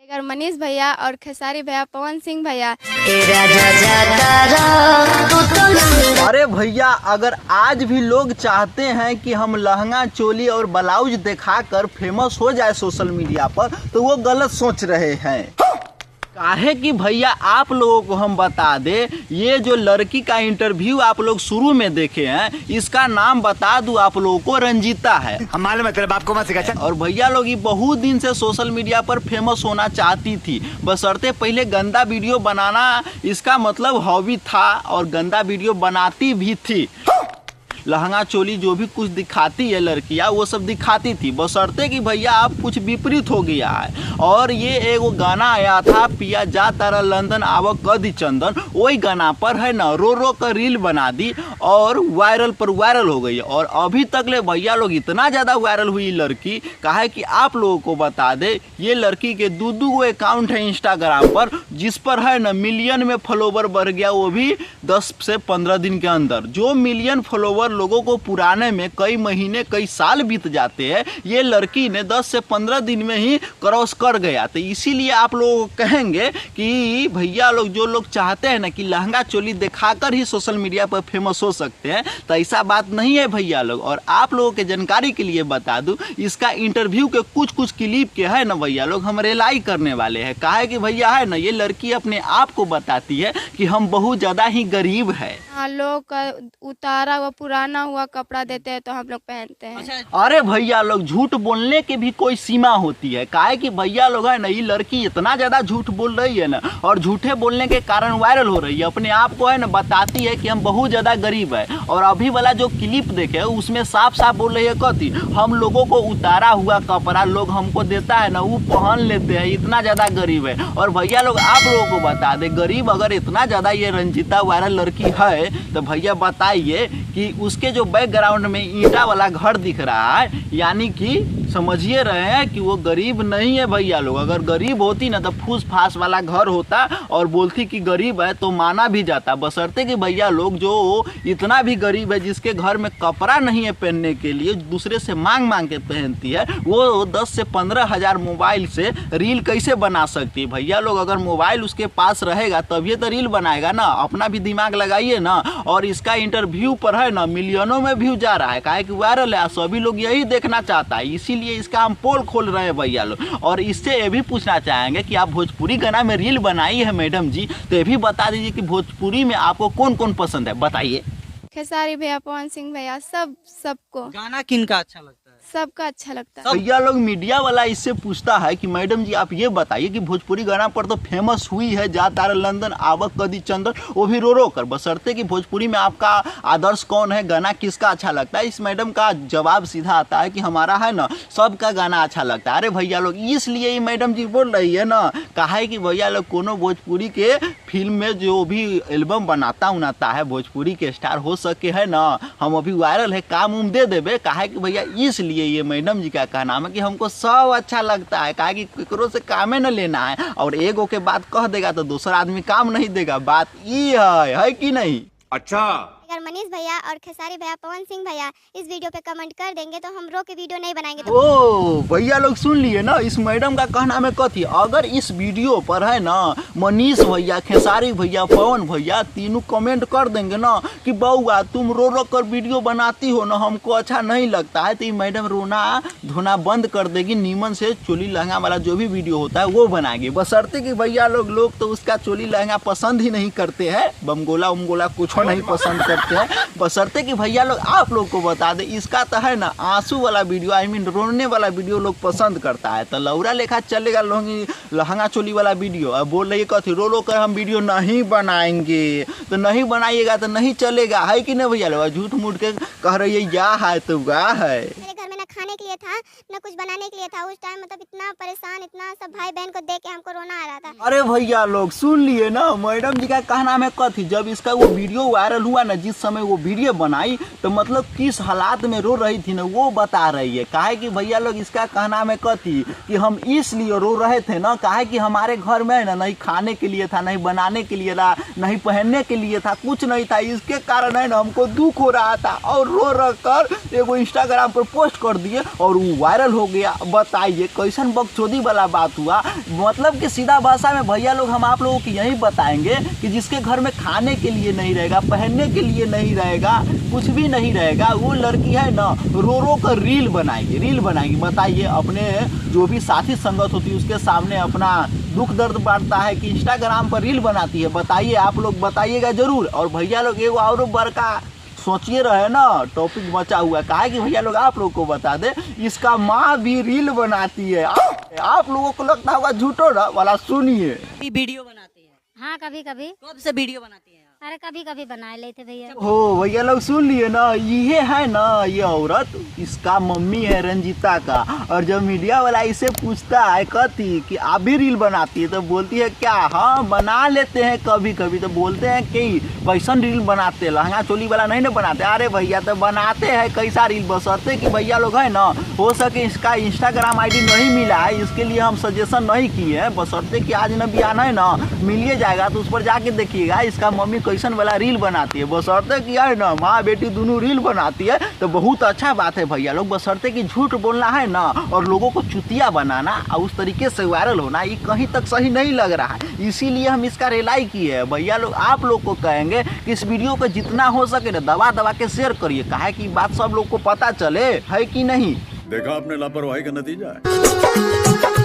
अगर मनीष भैया और खेसारी भैया पवन सिंह भैया। अरे भैया, अगर आज भी लोग चाहते हैं कि हम लहंगा चोली और ब्लाउज दिखाकर फेमस हो जाए सोशल मीडिया पर, तो वो गलत सोच रहे हैं। काहे कि भैया आप लोगों को हम बता दे, ये जो लड़की का इंटरव्यू आप लोग शुरू में देखे हैं, इसका नाम बता दूं आप लोगों को, रंजीता है। हम मालूम है, तेरे बाप को मत सिखा। और भैया लोग ये बहुत दिन से सोशल मीडिया पर फेमस होना चाहती थी, बशर्ते पहले गंदा वीडियो बनाना इसका मतलब हॉबी था और गंदा वीडियो बनाती भी थी। लहंगा चोली जो भी कुछ दिखाती है लड़कियां, वो सब दिखाती थी, बशर्ते कि भैया अब कुछ विपरीत हो गया है। और ये एगो गाना आया था, पिया जा तारा लंदन आव कदी चंदन, वही गाना पर है ना रो रो कर रील बना दी और वायरल पर वायरल हो गई। और अभी तक ले भैया लोग इतना ज़्यादा वायरल हुई लड़की, काहे कि आप लोगों को बता दे, ये लड़की के दो गो अकाउंट है इंस्टाग्राम पर, जिस पर है ना मिलियन में फॉलोवर बढ़ गया, वो भी 10 से 15 दिन के अंदर। जो मिलियन फॉलोवर लोगों को पुराने में कई महीने कई साल बीत जाते हैं, ये लड़की ने 10 से 15 दिन में ही क्रॉस कर गया। तो इसीलिए आप लोग कहेंगे कि भैया लोग, जो लोग चाहते हैं ना कि लहंगा चोली दिखाकर ही सोशल मीडिया पर फेमस हो सकते हैं, तो ऐसा बात नहीं है भैया लोग। और आप लोगों के जानकारी के लिए बता दूं, इसका इंटरव्यू के कुछ क्लिप के है ना भैया लोग हम रिलाई करने वाले हैं। काहे कि भैया है ना, ये लड़की अपने आप को बताती है कि हम बहुत ज़्यादा ही गरीब है। लोग का उतारा हुआ पुराना हुआ कपड़ा देते हैं तो हम लोग पहनते हैं। अरे भैया लोग, झूठ बोलने की भी कोई सीमा होती है। काहे कि भैया लोग है ना, ये लड़की इतना ज्यादा झूठ बोल रही है ना, और झूठे बोलने के कारण वायरल हो रही है। अपने आप को है ना बताती है कि हम बहुत ज्यादा गरीब है। और अभी वाला जो क्लिप देखे उसमें साफ साफ बोल रही है कथी, हम लोगों को उतारा हुआ कपड़ा लोग हमको देता है ना, वो पहन लेते हैं, इतना ज्यादा गरीब है। और भैया लोग आप लोगों को बता दे, गरीब अगर इतना ज्यादा ये रंजीता वायरल लड़की है, तो भैया बताइए कि उसके जो बैकग्राउंड में ईंटा वाला घर दिख रहा है, यानी कि समझिए रहे हैं कि वो गरीब नहीं है भैया लोग। अगर गरीब होती ना तो फूस फास वाला घर होता और बोलती कि गरीब है तो माना भी जाता। बशर्ते कि भैया लोग जो इतना भी गरीब है, जिसके घर में कपड़ा नहीं है पहनने के लिए, दूसरे से मांग मांग के पहनती है, वो 10 से 15 हज़ार मोबाइल से रील कैसे बना सकती है भैया लोग। अगर मोबाइल उसके पास रहेगा तभी तो रील बनाएगा ना, अपना भी दिमाग लगाइए ना। और इसका इंटरव्यू पर है ना मिलियनों में व्यू जा रहा है, काहे कि वायरल है, सभी लोग यही देखना चाहता है। इसीलिए इसका हम पोल खोल रहे हैं भैया लोग। और इससे ये भी पूछना चाहेंगे कि आप भोजपुरी गाना में रील बनाई है मैडम जी, तो ये भी बता दीजिए कि भोजपुरी में आपको कौन कौन पसंद है, बताइए। खेसारी भैया पवन सिंह भैया सबको गाना किनका अच्छा लगता है? सबका अच्छा लगता है। भैया लोग मीडिया वाला इससे पूछता है कि मैडम जी आप ये बताइए कि भोजपुरी गाना पर तो फेमस हुई है जा तारा लंदन आवक कदी चंदन, वो भी रो रो कर, बशर्ते कि भोजपुरी में आपका आदर्श कौन है, गाना किसका अच्छा लगता है। इस मैडम का जवाब सीधा आता है कि हमारा है ना सबका गाना अच्छा लगता है। अरे भैया लोग, इसलिए ये मैडम जी बोल रही है ना, कहा है कि भैया लोग कोनो भोजपुरी के फिल्म में जो भी एल्बम बनाता है भोजपुरी के स्टार हो सके है ना, हम अभी वायरल है काम उम दे देवे। कहा कि भैया इसलिए ये मैडम जी का कहना है कि हमको सब अच्छा लगता है, कहा कि केकरो से कामे न लेना है, और एगो के बात कह देगा तो दूसरा आदमी काम नहीं देगा। बात ये है कि नहीं? अच्छा, अगर मनीष भैया और खेसारी भैया पवन सिंह भैया इस वीडियो पे कमेंट कर देंगे तो हम रो के वीडियो नहीं बनाएंगे। तो ओ भैया लोग सुन लिए ना, इस मैडम का कहना में कथी, अगर इस वीडियो पर है ना मनीष भैया, खेसारी भैया, पवन भैया तीनों कमेंट कर देंगे ना कि बउआ तुम रो रो कर वीडियो बनाती हो ना, हमको अच्छा नहीं लगता है, तो ये मैडम रोना धोना बंद कर देगी, नीमन से चोली लहंगा वाला जो भी वीडियो होता है वो बनाएगी। बशर्ते कि भैया लोग तो उसका चोली लहंगा पसंद ही नहीं करते हैं, बमगोला उमगोला कुछ नहीं पसंद करते हैं। बशर्ते कि भैया लोग आप लोग को बता दे, इसका तो है ना आंसू वाला वीडियो, आई मीन रोने वाला वीडियो लोग पसंद करता है, तो लौरा लेखा चलेगा लहंगा चोली वाला वीडियो। अब बोल रही है कथी, रो रो कर हम वीडियो नहीं बनाएंगे, तो नहीं बनाइएगा तो नहीं चलेगा, है कि नहीं भैया लोग? झूठ मूठ के कह रही है या है तो गा है। मेरे घर में ना खाने के लिए था ना कुछ बनाने के लिए था, उस टाइम मतलब इतना परेशान, इतना सब भाई बहन को देख के हमको रोना आ रहा था। अरे भैया लोग सुन लिए ना, मैडम जी का कहना है कथी, जब इसका वो वीडियो वायरल हुआ ना, जिस समय वो वीडियो बनाई तो मतलब किस हालात में रो रही थी ना वो बता रही है। काहे कि भैया लोग इसका कहना है कथी कि हम इसलिए रो रहे थे ना, काहे कि हमारे घर में ना नहीं खाने के लिए था, नहीं बनाने के लिए था, नहीं पहनने के लिए था, कुछ नहीं था। इसके कारण है ना हमको दुख हो रहा था और रो रो कर एगो इंस्टाग्राम पर पोस्ट कर दिए और वो वायरल हो गया। बताइए कैसन बकचोदी वाला बात हुआ। मतलब कि सीधा भाषा में भैया लोग हम आप लोगों को यही बताएंगे कि जिसके घर में खाने के लिए नहीं रहेगा, पहनने के लिए नहीं रहेगा, कुछ भी नहीं रहेगा, वो लड़की है ना रो रो कर रील बनाएगी। बताइए अपने जो भी साथी संगत होती है उसके सामने अपना दुख दर्द बांटता है कि इंस्टाग्राम पर रील बनाती है। बताइए आप लोग बताइएगा जरूर। और भैया लोग एगो और बड़का सोचिए रहे ना टॉपिक बचा हुआ है, काहे कि भैया लोग आप लोग को बता दे इसका माँ भी रील बनाती है। आप लोगों को लगता होगा झूठो ना वाला, सुनिए। वीडियो बनाती है? हाँ कभी कभी। कब से वीडियो बनाती है? अरे कभी कभी बना लेते भैया। हो भैया लोग सुन लिए ना, ये है ना ये औरत, इसका मम्मी है रंजीता का। और जब मीडिया वाला इसे पूछता है कथी कि आप भी रील बनाती है तो बोलती है क्या, हाँ बना लेते हैं कभी कभी। तो बोलते हैं कि कैसन रील बनाते, लहंगा चोली वाला नहीं ना बनाते। अरे भैया तो बनाते हैं कैसा रील, बसरते कि भैया लोग है ना हो सके इसका इंस्टाग्राम आईडी नहीं मिला है, इसके लिए हम सजेशन नहीं किए हैं, बसरते कि आज न बयान है ना मिलिए जाएगा तो उस पर जाके देखिएगा इसका मम्मी कैसन वाला रील बनाती है। बसरते कि है ना माँ बेटी दोनों रील बनाती है तो बहुत अच्छा बात है भैया लोग। बसरते कि झूठ बोलना है ना और लोगों को चुतिया बनाना और उस तरीके से वायरल होना ये कहीं तक सही नहीं लग रहा है, इसीलिए हम इसका रिलाई किए हैं। भैया लोग आप लोग को कहेंगे कि इस वीडियो को जितना हो सके ना दबा के शेयर करिए, काहे कि बात सब लोग को पता चले, है कि नहीं। देखा आपने लापरवाही का नतीजा है।